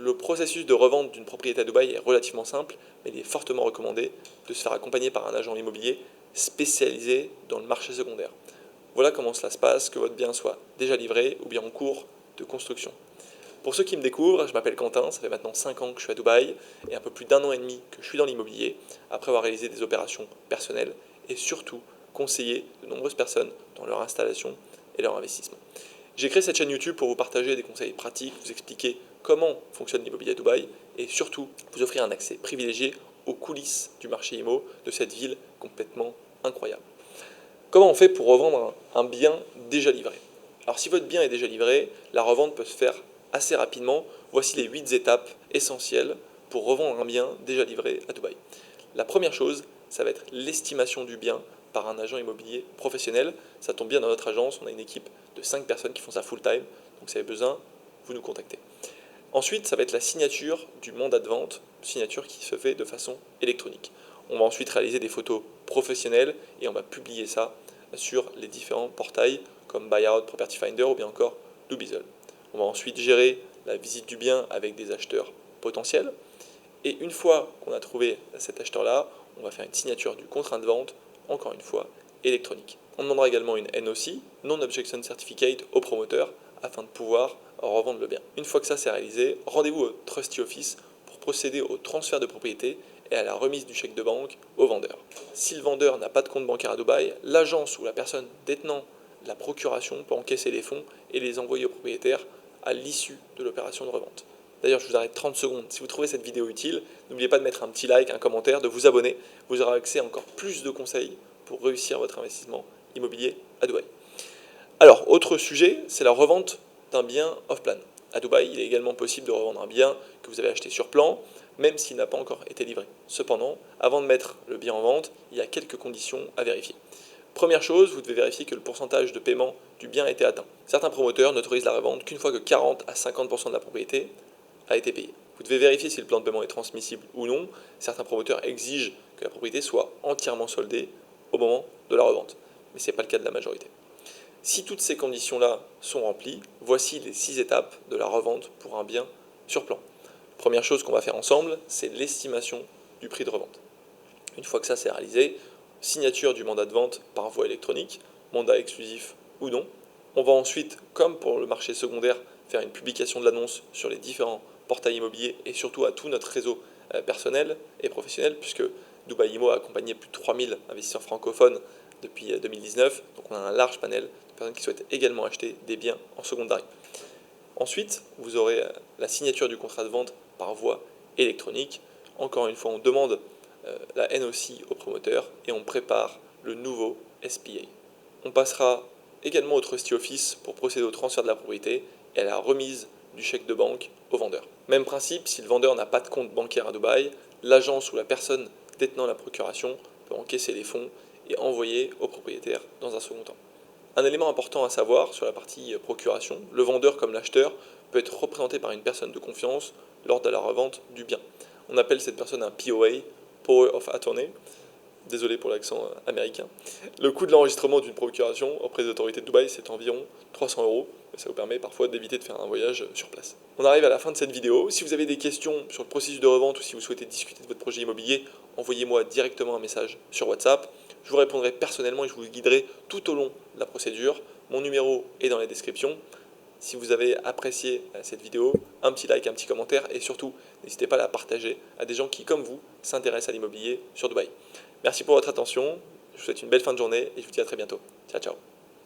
Le processus de revente d'une propriété à Dubaï est relativement simple, mais il est fortement recommandé de se faire accompagner par un agent immobilier spécialisé dans le marché secondaire. Voilà comment cela se passe, que votre bien soit déjà livré ou bien en cours de construction. Pour ceux qui me découvrent, je m'appelle Quentin, ça fait maintenant 5 ans que je suis à Dubaï et un peu plus d'1 an et demi que je suis dans l'immobilier, après avoir réalisé des opérations personnelles et surtout conseillé de nombreuses personnes dans leur installation et leur investissement. J'ai créé cette chaîne YouTube pour vous partager des conseils pratiques, vous expliquer comment fonctionne l'immobilier à Dubaï et surtout vous offrir un accès privilégié aux coulisses du marché IMO de cette ville complètement incroyable. Comment on fait pour revendre un bien déjà livré? Alors si votre bien est déjà livré, la revente peut se faire assez rapidement. Voici les 8 étapes essentielles pour revendre un bien déjà livré à Dubaï. La première chose, ça va être l'estimation du bien par un agent immobilier professionnel. Ça tombe bien, dans notre agence, on a une équipe de 5 personnes qui font ça full time. Donc si vous avez besoin, vous nous contactez. Ensuite, ça va être la signature du mandat de vente, signature qui se fait de façon électronique. On va ensuite réaliser des photos professionnelles et on va publier ça sur les différents portails comme Buyout, Property Finder ou bien encore Dubizzle. On va ensuite gérer la visite du bien avec des acheteurs potentiels. Et une fois qu'on a trouvé cet acheteur-là, on va faire une signature du contrat de vente, encore une fois, électronique. On demandera également une NOC, Non-Objection Certificate, au promoteur afin de pouvoir revendre le bien. Une fois que ça c'est réalisé, rendez-vous au Trustee Office pour procéder au transfert de propriété et à la remise du chèque de banque au vendeur. Si le vendeur n'a pas de compte bancaire à Dubaï, l'agence ou la personne détenant la procuration peut encaisser les fonds et les envoyer au propriétaire à l'issue de l'opération de revente. D'ailleurs, je vous arrête 30 secondes. Si vous trouvez cette vidéo utile, n'oubliez pas de mettre un petit like, un commentaire, de vous abonner. Vous aurez accès à encore plus de conseils pour réussir votre investissement immobilier à Dubaï. Alors, autre sujet, c'est la revente d'un bien off-plan. À Dubaï, il est également possible de revendre un bien que vous avez acheté sur plan, même s'il n'a pas encore été livré. Cependant, avant de mettre le bien en vente, il y a quelques conditions à vérifier. Première chose, vous devez vérifier que le pourcentage de paiement du bien a été atteint. Certains promoteurs n'autorisent la revente qu'une fois que 40 à 50% de la propriété a été payé. Vous devez vérifier si le plan de paiement est transmissible ou non. Certains promoteurs exigent que la propriété soit entièrement soldée au moment de la revente, mais ce n'est pas le cas de la majorité. Si toutes ces conditions-là sont remplies, voici les 6 étapes de la revente pour un bien sur plan. Première chose qu'on va faire ensemble, c'est l'estimation du prix de revente. Une fois que ça c'est réalisé, signature du mandat de vente par voie électronique, mandat exclusif ou non. On va ensuite, comme pour le marché secondaire, faire une publication de l'annonce sur les différents portails immobiliers et surtout à tout notre réseau personnel et professionnel, puisque Dubaï Immo a accompagné plus de 3000 investisseurs francophones depuis 2019, donc on a un large panel de personnes qui souhaitent également acheter des biens en secondaire. Ensuite, vous aurez la signature du contrat de vente par voie électronique. Encore une fois, on demande la NOC au promoteur et on prépare le nouveau SPA. On passera également au Trustee Office pour procéder au transfert de la propriété et à la remise du chèque de banque au vendeur. Même principe, si le vendeur n'a pas de compte bancaire à Dubaï, l'agence ou la personne détenant la procuration peut encaisser les fonds et envoyer au propriétaire dans un second temps. Un élément important à savoir sur la partie procuration, le vendeur comme l'acheteur peut être représenté par une personne de confiance lors de la revente du bien. On appelle cette personne un POA, Power of Attorney. Désolé pour l'accent américain. Le coût de l'enregistrement d'une procuration auprès des autorités de Dubaï, c'est environ 300 €. Ça vous permet parfois d'éviter de faire un voyage sur place. On arrive à la fin de cette vidéo. Si vous avez des questions sur le processus de revente ou si vous souhaitez discuter de votre projet immobilier, envoyez-moi directement un message sur WhatsApp. Je vous répondrai personnellement et je vous guiderai tout au long de la procédure. Mon numéro est dans la description. Si vous avez apprécié cette vidéo, un petit like, un petit commentaire et surtout, n'hésitez pas à la partager à des gens qui, comme vous, s'intéressent à l'immobilier sur Dubaï. Merci pour votre attention, je vous souhaite une belle fin de journée et je vous dis à très bientôt. Ciao, ciao.